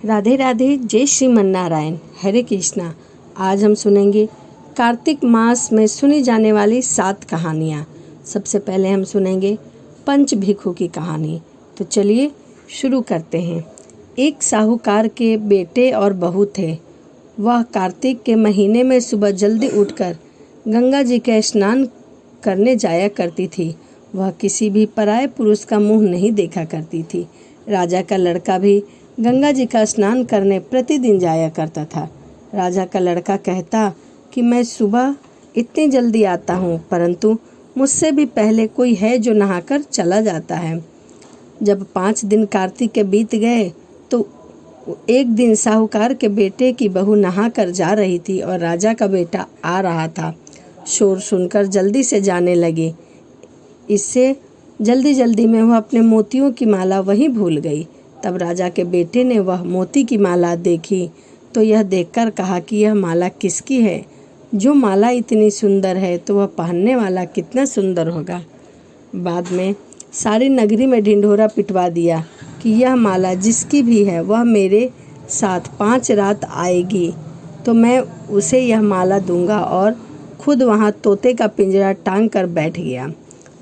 राधे राधे, जय श्रीमन नारायण, हरे कृष्णा। आज हम सुनेंगे कार्तिक मास में सुनी जाने वाली 7 कहानियाँ। सबसे पहले हम सुनेंगे पंच भिक्षु की कहानी। तो चलिए शुरू करते हैं। एक साहूकार के बेटे और बहू थे। वह कार्तिक के महीने में सुबह जल्दी उठकर गंगा जी का स्नान करने जाया करती थी। वह किसी भी पराये पुरुष का मुंह नहीं देखा करती थी। राजा का लड़का भी गंगा जी का स्नान करने प्रतिदिन जाया करता था। राजा का लड़का कहता कि मैं सुबह इतनी जल्दी आता हूँ, परंतु मुझसे भी पहले कोई है जो नहाकर चला जाता है। जब 5 दिन कार्तिक के बीत गए तो एक दिन साहूकार के बेटे की बहू नहाकर जा रही थी और राजा का बेटा आ रहा था। शोर सुनकर जल्दी से जाने लगी। इससे जल्दी में वह अपने मोतियों की माला वहीं भूल गई। तब राजा के बेटे ने वह मोती की माला देखी तो यह देखकर कहा कि यह माला किसकी है? जो माला इतनी सुंदर है तो वह पहनने वाला कितना सुंदर होगा। बाद में सारी नगरी में ढिंढोरा पिटवा दिया कि यह माला जिसकी भी है वह मेरे साथ 5 रात आएगी तो मैं उसे यह माला दूंगा, और खुद वहाँ तोते का पिंजरा टांग कर बैठ गया।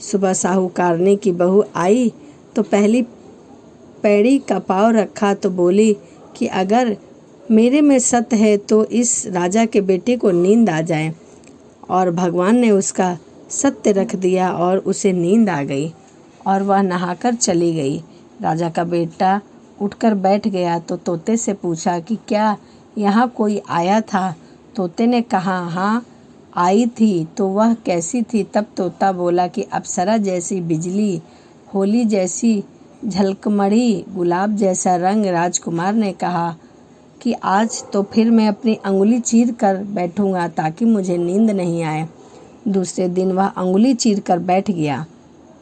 सुबह साहूकारनी की बहू आई तो पहली पैड़ी का पाँव रखा तो बोली कि अगर मेरे में सत्य है तो इस राजा के बेटे को नींद आ जाए। और भगवान ने उसका सत्य रख दिया और उसे नींद आ गई और वह नहाकर चली गई। राजा का बेटा उठकर बैठ गया तो तोते से पूछा कि क्या यहाँ कोई आया था? तोते ने कहा, हाँ आई थी। तो वह कैसी थी? तब तोता बोला कि अप्सरा जैसी बिजली, होली जैसी झलकमड़ी, गुलाब जैसा रंग। राजकुमार ने कहा कि आज तो फिर मैं अपनी अंगुली चीर कर बैठूंगा ताकि मुझे नींद नहीं आए। दूसरे दिन वह अंगुली चीर कर बैठ गया।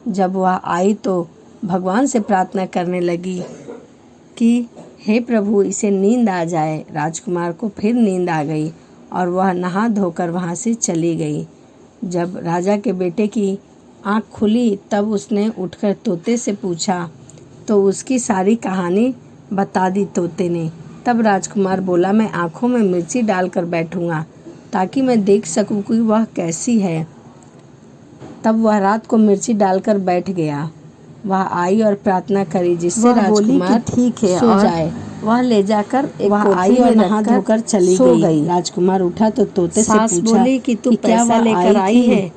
जब वह आई तो भगवान से प्रार्थना करने लगी कि हे प्रभु, इसे नींद आ जाए। राजकुमार को फिर नींद आ गई और वह नहा धोकर वहाँ से चली गई। जब राजा के बेटे की आँख खुली तब उसने उठकर तोते से पूछा तो उसकी सारी कहानी बता दी तोते ने। तब राजकुमार बोला, मैं आँखों में मिर्ची डालकर बैठूंगा ताकि मैं देख सकूं कि वह कैसी है। तब वह रात को मिर्ची डालकर बैठ गया। वह आई और प्रार्थना करी जिससे राजकुमार ठीक है सो जाए। वह ले जाकर वह आई और नहा धोकर चली गई। राजकुमार उठा तो तोते से पूछा बोली कि तू पैसा लेकर आई है?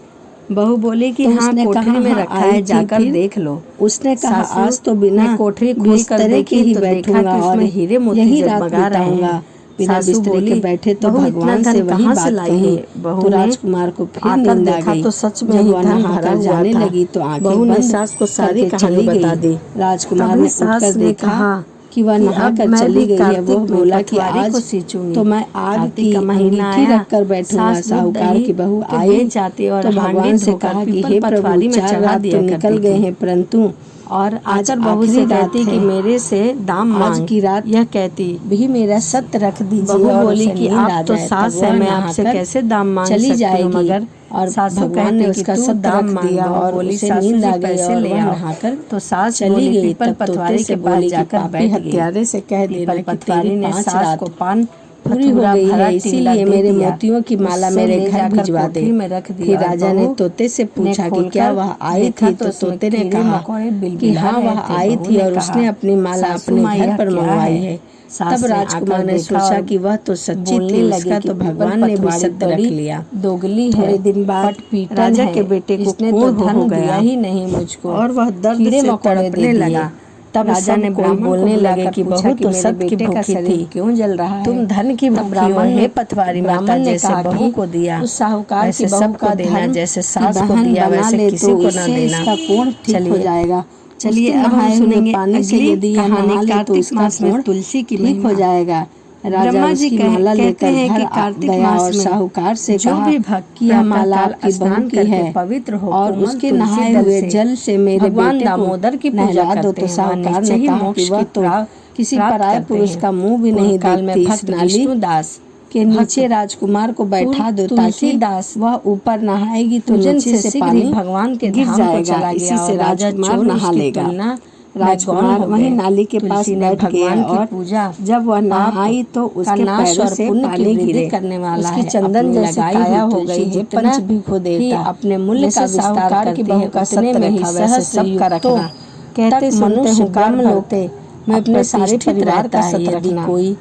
बहू बोली कि हाँ, कोठरी में रखा है, जाकर देख लो। उसने कहा, आज तो बिना कोठरी खोल कर देखी ही बैठूंगा और हीरे मोती जगमगा रहूंगा। बिना बिस्तरे के बैठे तो भगवान से वही बात कही। तो राजकुमार को फिर नींद आ गई। तो सच में वह नहाकर जाने लगी तो बहू ने सास को सारी कहानी बता दी। राजकुमार ने उठकर देखा कि वह नहाकर चली गई है। वो बोला कि आज तो मैं आग की महीना रख कर बैठूंगा। साहूकार की बहू आई तो भगवान से कहा कि हे प्रभु, 4 रात तो निकल गए हैं, परंतु और आकर बहू से कहती कि मेरे से दाम मांग। आज की रात यह कहती भी मेरा सत्य रख दीजिए। बहू बोली कि आप तो सास है, मैं आपसे कैसे दाम मांग चली जाएगी? मगर और भगवान ने उसका सत्य रख दिया और उसे नींद आ गई और वह नहाकर तो सास चली गई। तब पतवारी के पास जाकर बैठ हत्यारे से कह देना कि पतवारी ने सास को पान पूरी हो गई है, इसीलिए मेरे मोतियों की माला मेरे घर भिजवा दे। फिर राजा ने तोते से पूछा कि क्या वह आई थी? तो तोते ने कहा कि हाँ, वह आई थी और उसने अपनी माला अपने घर पर मंगवाई है। तब राजकुमार ने सोचा कि वह तो सच्ची थी, उसका तो भगवान ने भी सत्य रख लिया। दोगली है। थोड़े दिन बाद राजा के बेटे को तो धन दिया ही नहीं मुझको और वह दर्द से तड़पने लगा। तब राजा ने बोलने लगे कि बहू तो सत्य की भूखी थी, क्यों जल रहा है? तुम धन की भूखी हो। हे पतवारी माता, जैसे बहू को दिया उस साहूकार की सबको देना, जैसे सास को दिया वैसे किसी को न देना। इसका कोण ठीक हो जाएगा। चलिए अब हम सुनेंगे पानी से यदि कहानी कार्तिक मास में तुलसी की ठीक हो जाएगा। राजा उसकी माला लेकर घर गया और साहूकार से कहा कि यह माला आपकी बहू की है पवित्र हो और उसके नहाए हुए जल से मेरे बेटे दामोदर की पूजा दो। तो साहूकार ने कहा कि वह तो किसी पराये पुरुष का मुंह भी नहीं देखती। इस नाली दास के नीचे राजकुमार को बैठा दो ताकि दास वह ऊपर नहाएगी तो नीचे से पानी भगवान के गिर जाएगा। इसी से राजकुमार नहा लेगा। राजकुमार वहीं नाली के पास बैठ गया और जब वह नहाई तो उसके पैरों से पानी गिरे। उसकी चंदन जैसी काया हो गई। जितना भी अपने मूल्य का विस्तार करती है उतने में ही सहज सबका रखना। कहते सुनते हूँ काम लोते मैं अपने सारे परिवार का सत रखना। कोई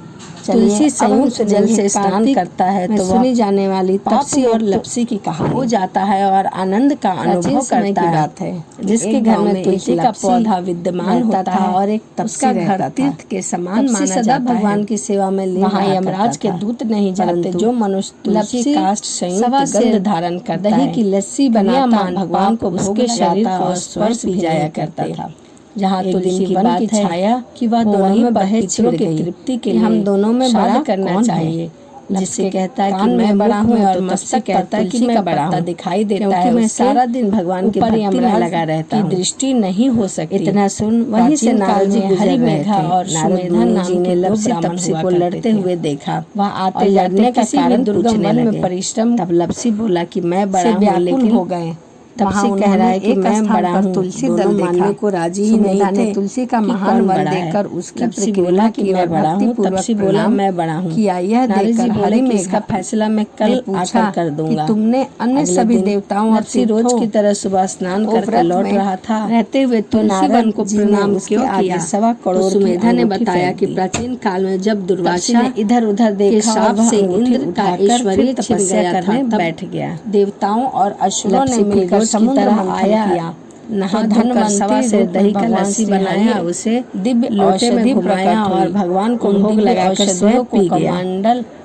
तुलसी संयुक्त जल से स्नान करता है तो सुनी जाने वाली तपसी और लपसी की कहानी हो जाता है और आनंद का अनुभव करता है। जिसके घर में तुलसी का पौधा विद्यमान होता है और एक उसका घर तीर्थ के समान माना जाता है। भगवान की सेवा में वहाँ यमराज के दूत नहीं जाते। जो मनुष्य तुलसी काष्ठ संयुक्त गंध धारण करता है, दही की लस्सी बनाता भगवान को उसके शरीर को स्पर्श भी जाया करता था। जहाँ तुलसी वन की छाया कि वह दोनों में बहे छिड़ गई। तृप्ति के लिए हम दोनों में बड़ा करना चाहिए। जिससे कहता है कि मैं बड़ा हूँ और मस्तक कहता है कि मैं बड़ा हूँ। दिखाई देता है मैं सारा दिन भगवान के भक्ति में लगा रहता हूँ। दृष्टि नहीं हो सकती। इतना सुन वहीं से नारद जी गुजर रहे थे और सुमेधा नाम ने लपसी तपसी को लड़ते हुए देखा। वह आते लड़ने का कारण दुर्गम वन में परिश्रम। तब लपसी बोला कि मैं बड़ा हूँ लेकिन हो गए। तपसी कह रहा है कि मैं बड़ा हूँ। तुलसी दल मानने को राजी ही नहीं थे। तुलसी का महान वर देखकर उसकी तपसी बोला कि मैं बड़ा हूँ। तपसी बोला मैं बड़ा हूँ किया। यह देखकर हरि में इसका फैसला मैं कल आकर कर दूंगा। तुमने अन्य सभी देवताओं और रोज की तरह सुबह स्नान करके लौट रहा था रहते हुए तुलसी वन को प्रणाम क्यों किया? 1.25 करोड़। सुमेधा ने बताया कि प्राचीन काल में जब दुर्वासा ने इधर उधर देखा साप से इंद्र का ईश्वरीय तपस्या करने बैठ गया। देवताओं और असुरों ने मिलकर समुद्र आया। नहा धोकर सवा से दही का लस्सी बनाया, उसे दिव्य लोटे में घुमाया और भगवान को भोग लगाकर स्वयं पी गया।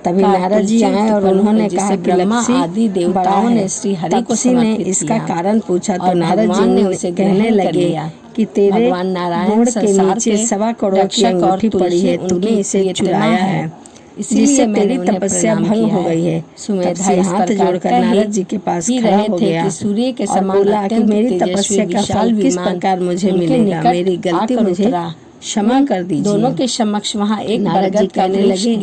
तभी नारद जी आए और उन्होंने कहा कि ब्रह्मा आदि देवताओं ने श्री हरि को समर्पित किया। इसका कारण पूछा तो नारद जी ने उसे कहने लगे कि तेरे भगवान नारायण के नीचे 1.25 करोड़ की अंगूठी पड़ी है, तूने इसे चुराया है, इसलिए मेरी तपस्या भंग हो गई है। सुमेधा हाथ जोड़कर नारद जी के पास खड़ा हो गया कि सूर्य के समान बोला कि मेरी तपस्या का फल किस प्रकार मुझे मिलेगा? मेरी गलती मुझे क्षमा कर दीजिए। दोनों के समक्ष वहाँ एक बरगद कहने लगे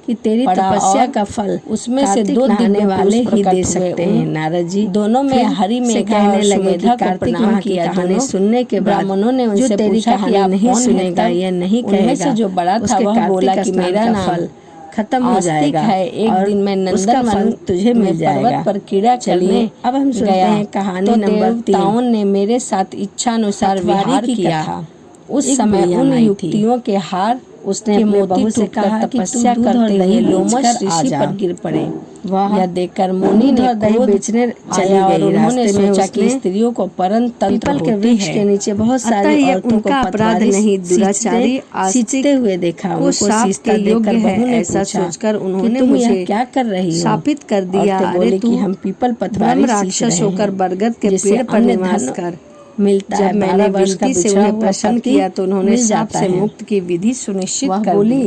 कि तेरी तपस्या का फल उसमें से 2 देने वाले ही दे सकते हैं। नारद जी दोनों में हरि में कहने लगे कि कार्तिक माह की कहानी सुनने के ब्राह्मणों ने उनसे पूछा कि आप नहीं सुनेगा या नहीं कहेगा? जो बड़ा था वह बोला कि मेरा नाम खत्म हो जाएगा है, एक दिन में नंदन वन तुझे मिल जाएगा। पर्वत पर कीड़ा चलिए अब हम सुनते हैं कहानी नंबर 3। देवताओं ने मेरे साथ इच्छा अनुसार विहार किया था। उस समय उन युक्तियों के हार उसने मोती से कहा कि तपस्या करते हुए लोमश ऋषि पर गिर पड़े। यह देखकर मुनि ने दही बेचने चली गई। उन्होंने सोचा कि स्त्रियों को परम तंत्र के वृक्ष के नीचे बहुत सारी औरतों को अपराध नहीं दुराचारी सींचते हुए देखा। उनको सींचता देखकर बहू ने ऐसा सोचकर उन्होंने मुझे क्या कर रही हो शापित कर दिया। बोले कि हम पीपल पतवारी राक्षस होकर बरगद के पेड़ पर निवास कर मिलता है। जब मैंने विनती से उन्हें प्रसन्न किया तो उन्होंने शाप से मुक्त की विधि सुनिश्चित कर बोली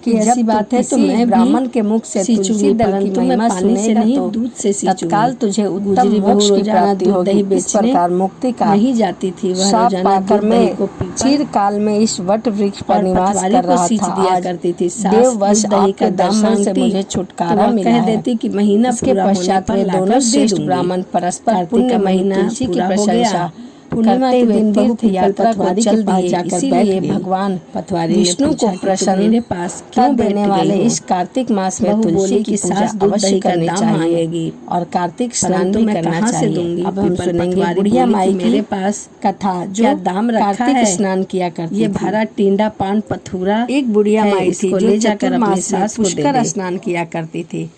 कि ऐसी बात है तो मैं ब्राह्मण के मुख से तुलसी दल की महिमा पानी से नहीं दूध से तत्काल तुझे उत्तम मोक्ष की प्राप्ति होगी। दही बेचने मुक्ति का नहीं जाती थी। वह रोजाना में चिर काल में इस वट वृक्ष पर निवास कर रहा था। करती थी देववश दही का दर्शन से मुझे छुटकारा मिला। कह देती कि महीना के पश्चात वे दोनों श्रेष्ठ ब्राह्मण परस्पर पुण्य महीना तुलसी की प्रशंसा पूर्णिमा के दिन तीर्थ यात्रा को चल दिए। इसीलिए भगवान पतवारी विष्णु को प्रसन्न पास क्यों देने वाले इस कार्तिक मास में तुलसी की सास अवश्य करनी चाहिए और कार्तिक स्नान भी करना चाहिए। अब हम सुनेंगे बुढ़िया माई मेरे पास कथा जो दाम रखा है स्नान किया करती। ये भारा टींडा पान पथुरा एक बुढ़िया माई थी जो ले जाकर अपनी सास पुष्कर स्नान किया करती थी।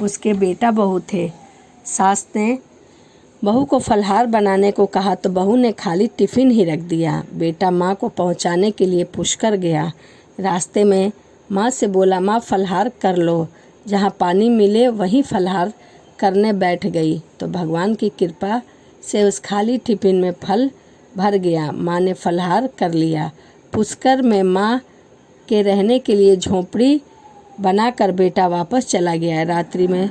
उसके बेटा बहू थे। सास ने बहू को फलहार बनाने को कहा तो बहू ने खाली टिफिन ही रख दिया। बेटा माँ को पहुँचाने के लिए पुष्कर गया। रास्ते में माँ से बोला माँ फलहार कर लो। जहाँ पानी मिले वहीं फलहार करने बैठ गई तो भगवान की कृपा से उस खाली टिफिन में फल भर गया। माँ ने फलहार कर लिया। पुष्कर में माँ के रहने के लिए झोंपड़ी बनाकर बेटा वापस चला गया। रात्रि में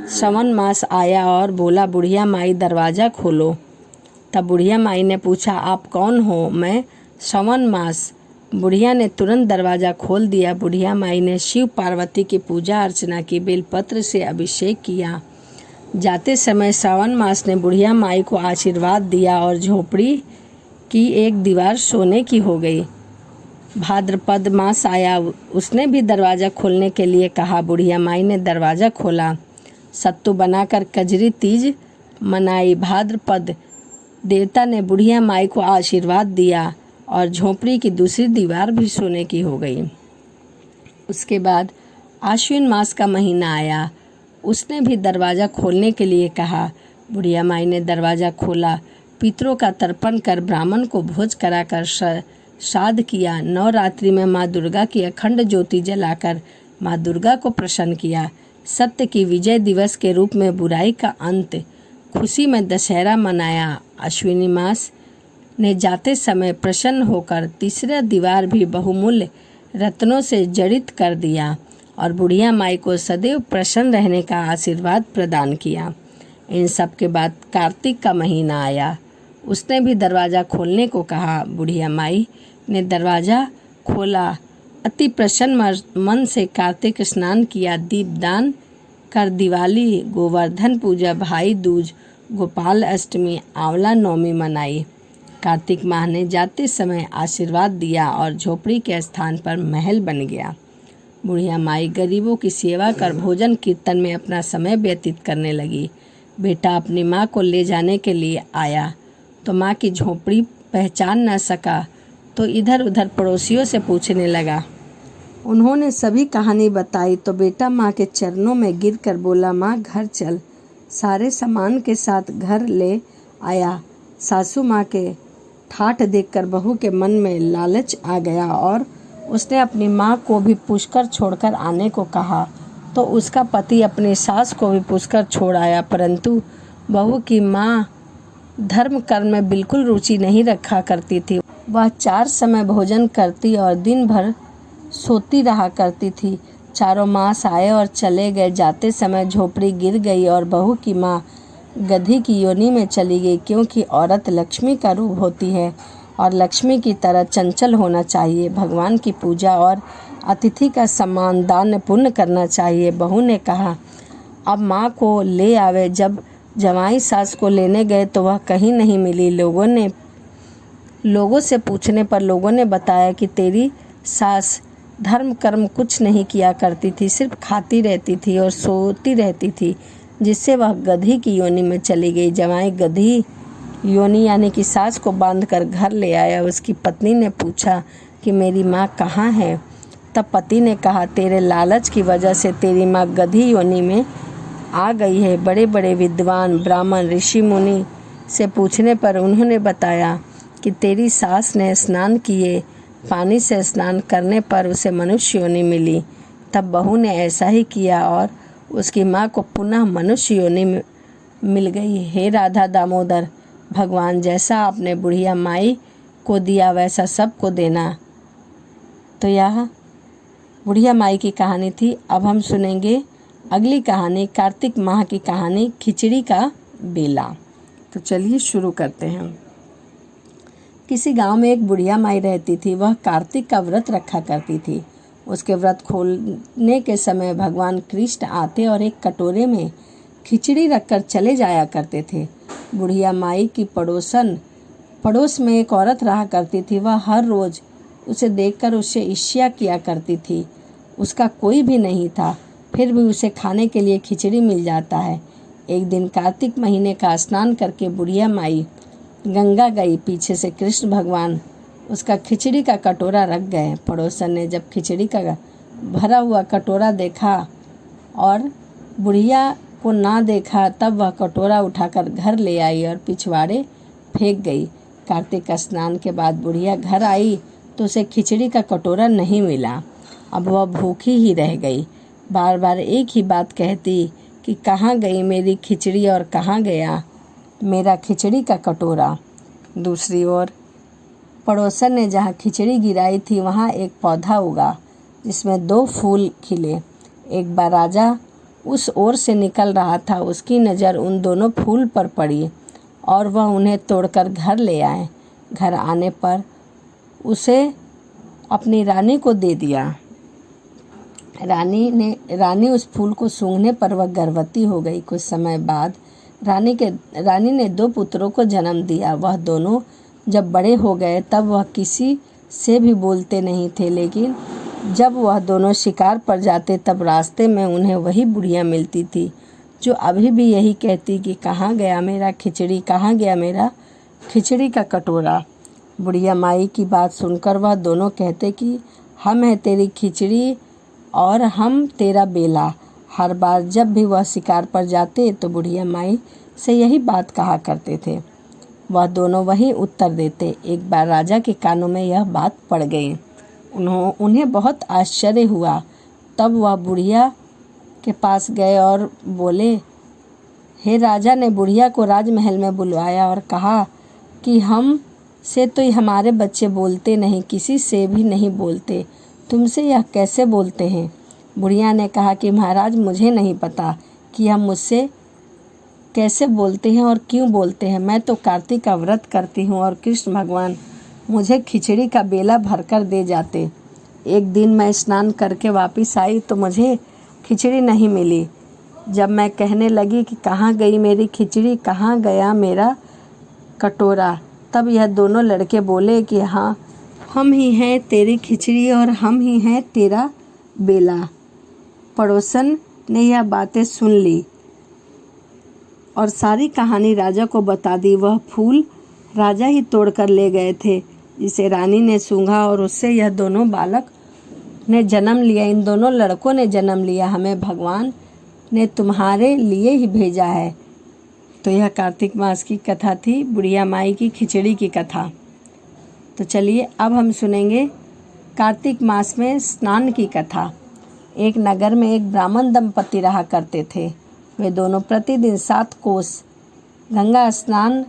श्रवण मास आया और बोला बुढ़िया माई दरवाज़ा खोलो। तब बुढ़िया माई ने पूछा आप कौन हो? मैं श्रवण मास। बुढ़िया ने तुरंत दरवाज़ा खोल दिया। बुढ़िया माई ने शिव पार्वती की पूजा अर्चना की, बेलपत्र से अभिषेक किया। जाते समय श्रावण मास ने बुढ़िया माई को आशीर्वाद दिया और झोपड़ी कि एक दीवार सोने की हो गई। भाद्रपद मास आया, उसने भी दरवाज़ा खोलने के लिए कहा। बुढ़िया माई ने दरवाज़ा खोला। सत्तू बनाकर कजरी तीज मनाई। भाद्रपद देवता ने बुढ़िया माई को आशीर्वाद दिया और झोपड़ी की दूसरी दीवार भी सोने की हो गई। उसके बाद आश्विन मास का महीना आया, उसने भी दरवाज़ा खोलने के लिए कहा। बुढ़िया माई ने दरवाज़ा खोला। पितरों का तर्पण कर ब्राह्मण को भोज कराकर श्राद्ध किया। नवरात्रि में माँ दुर्गा की अखंड ज्योति जलाकर माँ दुर्गा को प्रसन्न किया। सत्य की विजय दिवस के रूप में बुराई का अंत, खुशी में दशहरा मनाया। अश्विनी मास ने जाते समय प्रसन्न होकर तीसरा दीवार भी बहुमूल्य रत्नों से जड़ित कर दिया और बुढ़िया माई को सदैव प्रसन्न रहने का आशीर्वाद प्रदान किया। इन सब के बाद कार्तिक का महीना आया, उसने भी दरवाज़ा खोलने को कहा। बुढ़िया माई ने दरवाज़ा खोला। अति प्रसन्न मन से कार्तिक स्नान किया, दीपदान कर दिवाली, गोवर्धन पूजा, भाई दूज, गोपाल अष्टमी, आंवला नवमी मनाई। कार्तिक माह ने जाते समय आशीर्वाद दिया और झोपड़ी के स्थान पर महल बन गया। बुढ़िया माई गरीबों की सेवा कर भोजन कीर्तन में अपना समय व्यतीत करने लगी। बेटा अपनी माँ को ले जाने के लिए आया तो माँ की झोपड़ी पहचान न सका, तो इधर उधर पड़ोसियों से पूछने लगा। उन्होंने सभी कहानी बताई तो बेटा माँ के चरणों में गिरकर बोला, माँ घर चल। सारे सामान के साथ घर ले आया। सासू माँ के ठाठ देखकर बहू के मन में लालच आ गया और उसने अपनी माँ को भी पुष्कर छोड़कर आने को कहा, तो उसका पति अपनी सास को भी पुष्कर छोड़ आया। परंतु बहू की माँ धर्म कर्म में बिल्कुल रुचि नहीं रखा करती थी। वह 4 समय भोजन करती और दिन भर सोती रहा करती थी। 4 मास आए और चले गए। जाते समय झोपड़ी गिर गई और बहू की माँ गधी की योनि में चली गई, क्योंकि औरत लक्ष्मी का रूप होती है और लक्ष्मी की तरह चंचल होना चाहिए। भगवान की पूजा और अतिथि का सम्मान, दान पुण्य करना चाहिए। बहू ने कहा, अब माँ को ले आवे। जब जवाई सास को लेने गए तो वह कहीं नहीं मिली। लोगों से पूछने पर लोगों ने बताया कि तेरी सास धर्म कर्म कुछ नहीं किया करती थी, सिर्फ खाती रहती थी और सोती रहती थी, जिससे वह गधी की योनि में चली गई। जवाई गधी योनि यानी कि सास को बांधकर घर ले आया। उसकी पत्नी ने पूछा कि मेरी माँ कहाँ है? तब पति ने कहा, तेरे लालच की वजह से तेरी माँ गधी योनि में आ गई है। बड़े बड़े विद्वान ब्राह्मण ऋषि मुनि से पूछने पर उन्होंने बताया कि तेरी सास ने स्नान किए पानी से स्नान करने पर उसे मनुष्य योनि मिली। तब बहू ने ऐसा ही किया और उसकी माँ को पुनः मनुष्य योनि मिल गई। हे राधा दामोदर, भगवान जैसा आपने बुढ़िया माई को दिया वैसा सबको देना। तो यह बुढ़िया माई की कहानी थी। अब हम सुनेंगे अगली कहानी, कार्तिक माह की कहानी, खिचड़ी का बेला। तो चलिए शुरू करते हैं। किसी गांव में एक बुढ़िया माई रहती थी। वह कार्तिक का व्रत रखा करती थी। उसके व्रत खोलने के समय भगवान कृष्ण आते और एक कटोरे में खिचड़ी रखकर चले जाया करते थे। बुढ़िया माई की पड़ोस में एक औरत रहा करती थी। वह हर रोज़ उसे देखकर उससे ईर्ष्या किया करती थी। उसका कोई भी नहीं था, फिर भी उसे खाने के लिए खिचड़ी मिल जाता है। एक दिन कार्तिक महीने का स्नान करके बुढ़िया माई गंगा गई। पीछे से कृष्ण भगवान उसका खिचड़ी का कटोरा रख गए। पड़ोसन ने जब खिचड़ी का भरा हुआ कटोरा देखा और बुढ़िया को ना देखा, तब वह कटोरा उठाकर घर ले आई और पिछवाड़े फेंक गई। कार्तिक स्नान के बाद बुढ़िया घर आई तो उसे खिचड़ी का कटोरा नहीं मिला। अब वह भूखी ही रह गई। बार बार एक ही बात कहती कि कहाँ गई मेरी खिचड़ी और कहाँ गया मेरा खिचड़ी का कटोरा। दूसरी ओर पड़ोसन ने जहाँ खिचड़ी गिराई थी वहाँ एक पौधा उगा जिसमें 2 फूल खिले। एक बार राजा उस ओर से निकल रहा था। उसकी नज़र उन दोनों फूल पर पड़ी और वह उन्हें तोड़कर घर ले आए। घर आने पर उसे अपनी रानी को दे दिया। रानी उस फूल को सूंघने पर वह गर्भवती हो गई। कुछ समय बाद रानी ने 2 पुत्रों को जन्म दिया। वह दोनों जब बड़े हो गए तब वह किसी से भी बोलते नहीं थे, लेकिन जब वह दोनों शिकार पर जाते तब रास्ते में उन्हें वही बुढ़िया मिलती थी जो अभी भी यही कहती कि कहाँ गया मेरा खिचड़ी, कहाँ गया मेरा खिचड़ी का कटोरा। बुढ़िया माई की बात सुनकर वह दोनों कहते कि हम हैं तेरी खिचड़ी और हम तेरा बेला। हर बार जब भी वह शिकार पर जाते तो बुढ़िया माई से यही बात कहा करते थे। वह दोनों वही उत्तर देते। एक बार राजा के कानों में यह बात पड़ गई। उन्हें बहुत आश्चर्य हुआ। तब वह बुढ़िया के पास गए और बोले, हे राजा ने बुढ़िया को राजमहल में बुलवाया और कहा कि हम से तो हमारे बच्चे बोलते नहीं, किसी से भी नहीं बोलते, तुमसे यह कैसे बोलते हैं। बुढ़िया ने कहा कि महाराज मुझे नहीं पता कि हम मुझसे कैसे बोलते हैं और क्यों बोलते हैं। मैं तो कार्तिक का व्रत करती हूँ और कृष्ण भगवान मुझे खिचड़ी का बेला भरकर दे जाते। एक दिन मैं स्नान करके वापस आई तो मुझे खिचड़ी नहीं मिली। जब मैं कहने लगी कि कहाँ गई मेरी खिचड़ी, कहाँ गया मेरा कटोरा, तब यह दोनों लड़के बोले कि हाँ, हम ही हैं तेरी खिचड़ी और हम ही हैं तेरा बेला। पड़ोसन ने यह बातें सुन ली और सारी कहानी राजा को बता दी। वह फूल राजा ही तोड़ कर ले गए थे जिसे रानी ने सूंघा और उससे यह दोनों बालक ने जन्म लिया, इन दोनों लड़कों ने जन्म लिया। हमें भगवान ने तुम्हारे लिए ही भेजा है। तो यह कार्तिक मास की कथा थी, बुढ़िया माई की खिचड़ी की कथा। तो चलिए अब हम सुनेंगे कार्तिक मास में स्नान की कथा। एक नगर में एक ब्राह्मण दंपति रहा करते थे। वे दोनों प्रतिदिन 7 कोस गंगा स्नान,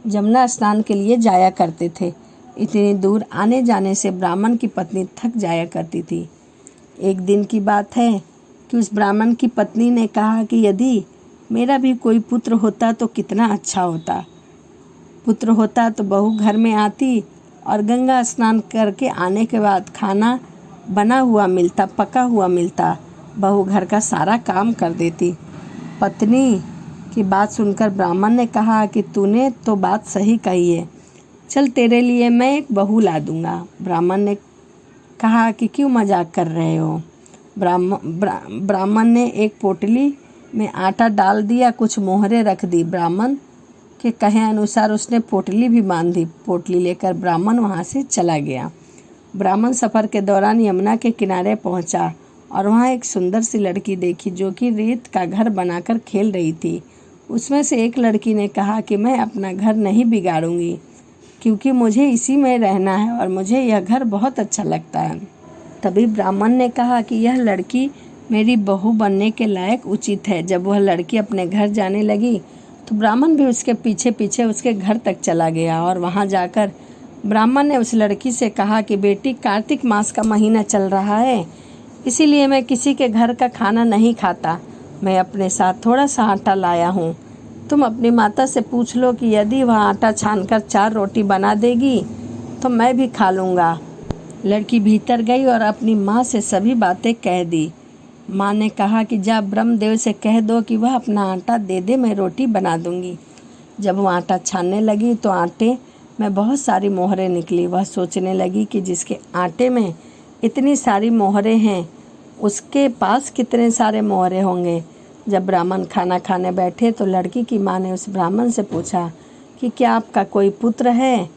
जमुना स्नान के लिए जाया करते थे। इतनी दूर आने जाने से ब्राह्मण की पत्नी थक जाया करती थी। एक दिन की बात है कि उस ब्राह्मण की पत्नी ने कहा कि यदि मेरा भी कोई पुत्र होता तो कितना अच्छा होता। पुत्र होता तो बहू घर में आती और गंगा स्नान करके आने के बाद खाना बना हुआ मिलता, पका हुआ मिलता, बहू घर का सारा काम कर देती। पत्नी की बात सुनकर ब्राह्मण ने कहा कि तूने तो बात सही कही है, चल तेरे लिए मैं एक बहू ला दूंगा। ब्राह्मण ने कहा कि क्यों मजाक कर रहे हो। ब्राह्मण ने एक पोटली में आटा डाल दिया, कुछ मोहरे रख दी। ब्राह्मण के कहे अनुसार उसने पोटली भी बांध दी। पोटली लेकर ब्राह्मण वहाँ से चला गया। ब्राह्मण सफ़र के दौरान यमुना के किनारे पहुँचा और वहाँ एक सुंदर सी लड़की देखी जो कि रेत का घर बनाकर खेल रही थी। उसमें से एक लड़की ने कहा कि मैं अपना घर नहीं बिगाड़ूंगी क्योंकि मुझे इसी में रहना है और मुझे यह घर बहुत अच्छा लगता है। तभी ब्राह्मण ने कहा कि यह लड़की मेरी बहू बनने के लायक उचित है। जब वह लड़की अपने घर जाने लगी तो ब्राह्मण भी उसके पीछे पीछे उसके घर तक चला गया और वहाँ जाकर ब्राह्मण ने उस लड़की से कहा कि बेटी, कार्तिक मास का महीना चल रहा है, इसीलिए मैं किसी के घर का खाना नहीं खाता। मैं अपने साथ थोड़ा सा आटा लाया हूँ। तुम अपनी माता से पूछ लो कि यदि वह आटा छानकर 4 रोटी बना देगी तो मैं भी खा लूँगा। लड़की भीतर गई और अपनी माँ से सभी बातें कह दी। माँ ने कहा कि जा ब्रह्मदेव से कह दो कि वह अपना आटा दे दे, मैं रोटी बना दूँगी। जब वह आटा छानने लगी तो आटे में बहुत सारी मोहरें निकली। वह सोचने लगी कि जिसके आटे में इतनी सारी मोहरें हैं उसके पास कितने सारे मोहरे होंगे। जब ब्राह्मण खाना खाने बैठे तो लड़की की माँ ने उस ब्राह्मण से पूछा कि क्या आपका कोई पुत्र है,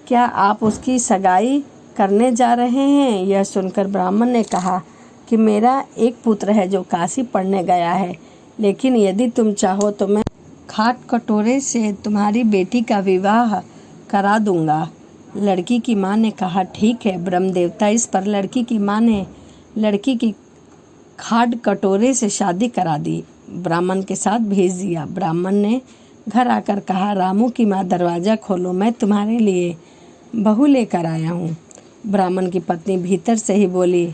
क्या आप उसकी सगाई करने जा रहे हैं। यह सुनकर ब्राह्मण ने कहा कि मेरा एक पुत्र है जो काशी पढ़ने गया है, लेकिन यदि तुम चाहो तो मैं खाट कटोरे से तुम्हारी बेटी का विवाह करा दूंगा। लड़की की माँ ने कहा ठीक है। ब्रह्मदेवता इस पर लड़की की माँ ने लड़की की खाट कटोरे से शादी करा दी, ब्राह्मण के साथ भेज दिया। ब्राह्मण ने घर आकर कहा, रामू की माँ दरवाज़ा खोलो, मैं तुम्हारे लिए बहू लेकर आया हूँ। ब्राह्मण की पत्नी भीतर से ही बोली,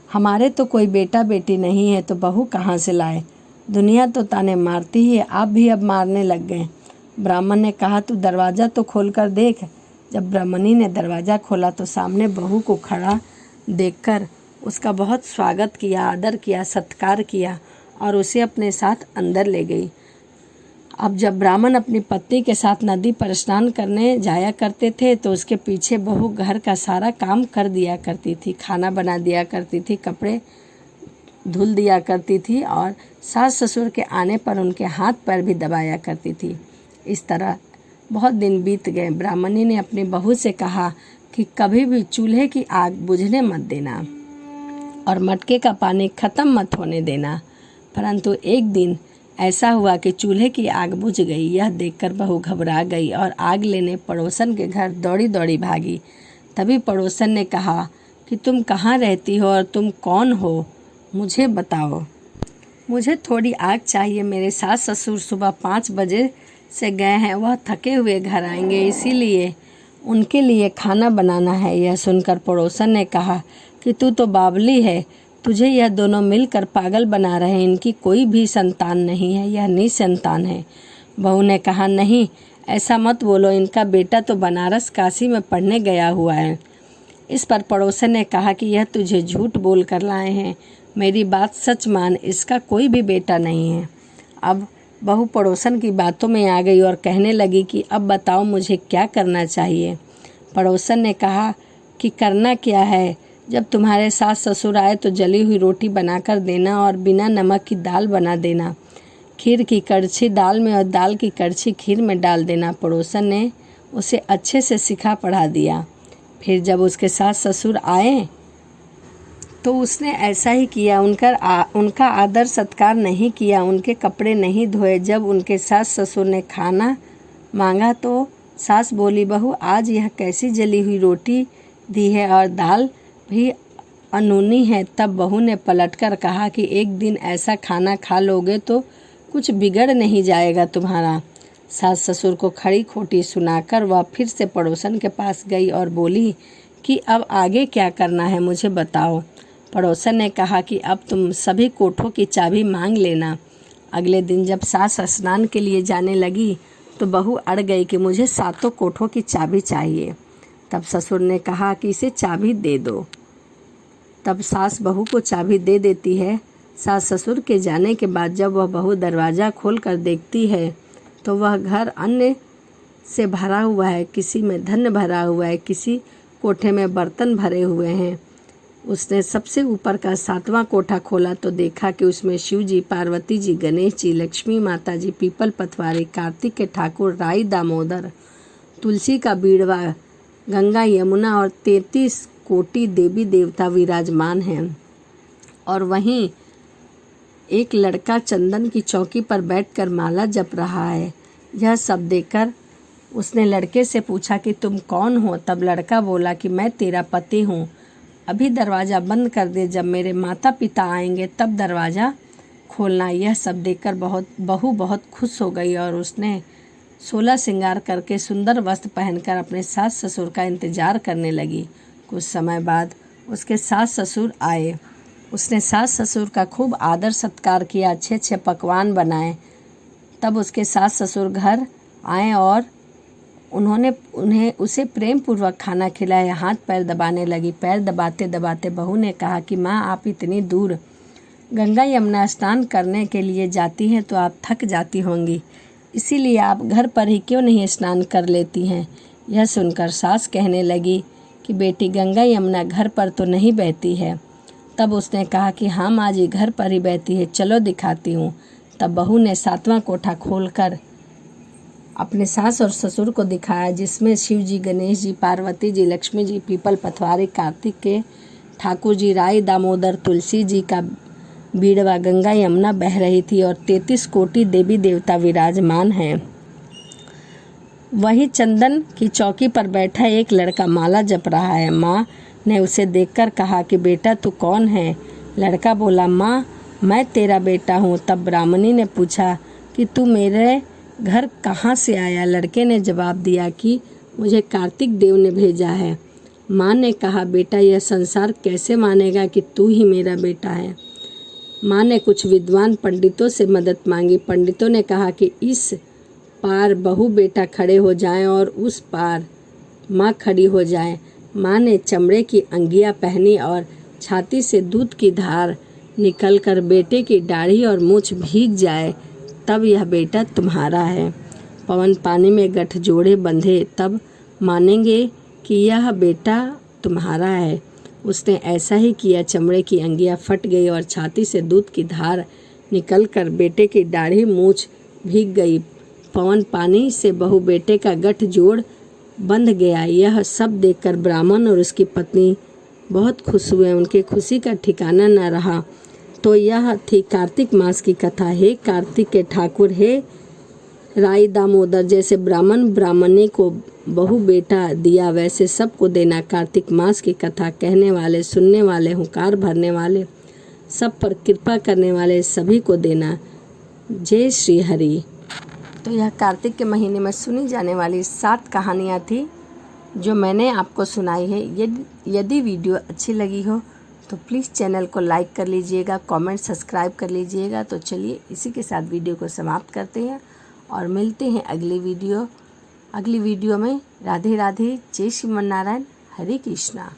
हमारे तो कोई बेटा बेटी नहीं है तो बहू कहाँ से लाए, दुनिया तो ताने मारती ही है, आप भी अब मारने लग गए। ब्राह्मण ने कहा तू दरवाज़ा तो खोल कर देख। जब ब्राह्मणी ने दरवाज़ा खोला तो सामने बहू को खड़ा देखकर उसका बहुत स्वागत किया, आदर किया, सत्कार किया और उसे अपने साथ अंदर ले गई। अब जब ब्राह्मण अपनी पत्नी के साथ नदी पर स्नान करने जाया करते थे तो उसके पीछे बहू घर का सारा काम कर दिया करती थी, खाना बना दिया करती थी, कपड़े धुल दिया करती थी और सास ससुर के आने पर उनके हाथ पैर भी दबाया करती थी। इस तरह बहुत दिन बीत गए। ब्राह्मणी ने अपनी बहू से कहा कि कभी भी चूल्हे की आग बुझने मत देना और मटके का पानी ख़त्म मत होने देना। परंतु एक दिन ऐसा हुआ कि चूल्हे की आग बुझ गई। यह देखकर बहू घबरा गई और आग लेने पड़ोसन के घर दौड़ी दौड़ी भागी। तभी पड़ोसन ने कहा कि तुम कहाँ रहती हो और तुम कौन हो, मुझे बताओ। मुझे थोड़ी आग चाहिए। मेरे सास ससुर सुबह 5 बजे से गए हैं, वह थके हुए घर आएंगे, इसीलिए उनके लिए खाना बनाना है। यह सुनकर पड़ोसन ने कहा कि तू तो बावली है, तुझे यह दोनों मिलकर पागल बना रहे हैं। इनकी कोई भी संतान नहीं है, यह निसंतान है। बहू ने कहा नहीं, ऐसा मत बोलो, इनका बेटा तो बनारस काशी में पढ़ने गया हुआ है। इस पर पड़ोसन ने कहा कि यह तुझे झूठ बोल कर लाए हैं, मेरी बात सच मान, इसका कोई भी बेटा नहीं है। अब बहू पड़ोसन की बातों में आ गई और कहने लगी कि अब बताओ मुझे क्या करना चाहिए। पड़ोसन ने कहा कि करना क्या है, जब तुम्हारे सास ससुर आए तो जली हुई रोटी बनाकर देना और बिना नमक की दाल बना देना। खीर की कड़छी दाल में और दाल की कड़छी खीर में डाल देना। पड़ोसन ने उसे अच्छे से सिखा पढ़ा दिया। फिर जब उसके सास ससुर आए तो उसने ऐसा ही किया। उनका आदर सत्कार नहीं किया, उनके कपड़े नहीं धोए। जब उनके सास ससुर ने खाना मांगा तो सास बोली, बहू आज यह कैसी जली हुई रोटी दी है और दाल भी अनूनी है। तब बहू ने पलटकर कहा कि एक दिन ऐसा खाना खा लोगे तो कुछ बिगड़ नहीं जाएगा तुम्हारा। सास ससुर को खड़ी खोटी सुनाकर वह फिर से पड़ोसन के पास गई और बोली कि अब आगे क्या करना है, मुझे बताओ। पड़ोसन ने कहा कि अब तुम सभी कोठों की चाबी मांग लेना। अगले दिन जब सास स्नान के लिए जाने लगी तो बहू अड़ गई कि मुझे 7 कोठों की चाबी चाहिए। तब ससुर ने कहा कि इसे चाबी दे दो। तब सास बहू को चाबी दे देती है। सास ससुर के जाने के बाद जब वह बहू दरवाज़ा खोल कर देखती है तो वह घर अन्न से भरा हुआ है, किसी में धन भरा हुआ है, किसी कोठे में बर्तन भरे हुए हैं। उसने सबसे ऊपर का 7वां कोठा खोला तो देखा कि उसमें शिव जी, पार्वती जी, गणेश जी, लक्ष्मी माता जी, पीपल पथवारी, कार्तिक के ठाकुर, राई दामोदर, तुलसी का बीड़वा, गंगा यमुना और 33 कोटि देवी देवता विराजमान हैं। और वहीं एक लड़का चंदन की चौकी पर बैठकर माला जप रहा है। यह सब देखकर उसने लड़के से पूछा कि तुम कौन हो। तब लड़का बोला कि मैं तेरा पति हूँ, अभी दरवाज़ा बंद कर दे, जब मेरे माता पिता आएंगे तब दरवाज़ा खोलना। यह सब देखकर बहू बहुत खुश हो गई और उसने 16 श्रृंगार करके सुंदर वस्त्र पहनकर अपने सास ससुर का इंतजार करने लगी। कुछ समय बाद उसके सास ससुर आए। उसने सास ससुर का खूब आदर सत्कार किया, अच्छे अच्छे पकवान बनाए। तब उसके सास ससुर घर आए और उन्हें उसे प्रेम पूर्वक खाना खिलाया। हाथ पैर दबाने लगी। पैर दबाते दबाते बहू ने कहा कि माँ, आप इतनी दूर गंगा यमुना स्नान करने के लिए जाती हैं तो आप थक जाती होंगी, इसीलिए आप घर पर ही क्यों नहीं स्नान कर लेती हैं। यह सुनकर सास कहने लगी कि बेटी, गंगा यमुना घर पर तो नहीं बहती है। तब उसने कहा कि हाँ माँ जी, घर पर ही बहती है, चलो दिखाती हूँ। तब बहू ने 7वां कोठा खोलकर अपने सास और ससुर को दिखाया, जिसमें शिव जी, गणेश जी, पार्वती जी, लक्ष्मी जी, पीपल पथवारी, कार्तिक के ठाकुर जी, राई दामोदर, तुलसी जी का बीड़वा, गंगा यमुना बह रही थी और 33 कोटि देवी देवता विराजमान हैं। वहीं चंदन की चौकी पर बैठा एक लड़का माला जप रहा है। माँ ने उसे देखकर कहा कि बेटा तू कौन है। लड़का बोला, माँ मैं तेरा बेटा हूँ। तब ब्राह्मणी ने पूछा कि तू मेरे घर कहाँ से आया। लड़के ने जवाब दिया कि मुझे कार्तिक देव ने भेजा है। माँ ने कहा, बेटा यह संसार कैसे मानेगा कि तू ही मेरा बेटा है। माँ ने कुछ विद्वान पंडितों से मदद मांगी। पंडितों ने कहा कि इस पार बहू बेटा खड़े हो जाएं और उस पार माँ खड़ी हो जाए। माँ ने चमड़े की अंगियाँ पहनी और छाती से दूध की धार निकलकर बेटे की दाढ़ी और मूछ भीग जाए तब यह बेटा तुम्हारा है। पवन पानी में गठजोड़े बंधे तब मानेंगे कि यह बेटा तुम्हारा है। उसने ऐसा ही किया। चमड़े की अंगियां फट गई और छाती से दूध की धार निकलकर बेटे की दाढ़ी मूछ भीग गई। पवन पानी से बहू बेटे का गठजोड़ बंध गया। यह सब देखकर ब्राह्मण और उसकी पत्नी बहुत खुश हुए। उनके खुशी का ठिकाना न रहा। तो यह थी कार्तिक मास की कथा। हे कार्तिक के ठाकुर, हे राई दामोदर, जैसे ब्राह्मण ब्राह्मणी को बहू बेटा दिया वैसे सबको देना। कार्तिक मास की कथा कहने वाले, सुनने वाले, हुंकार भरने वाले, सब पर कृपा करने वाले सभी को देना। जय श्री हरि। तो यह कार्तिक के महीने में सुनी जाने वाली 7 कहानियाँ थी जो मैंने आपको सुनाई है। यदि वीडियो अच्छी लगी हो तो प्लीज़ चैनल को लाइक कर लीजिएगा, कमेंट सब्सक्राइब कर लीजिएगा। तो चलिए इसी के साथ वीडियो को समाप्त करते हैं और मिलते हैं अगली वीडियो में। राधे राधे, जय श्रीमन नारायण, हरे कृष्णा।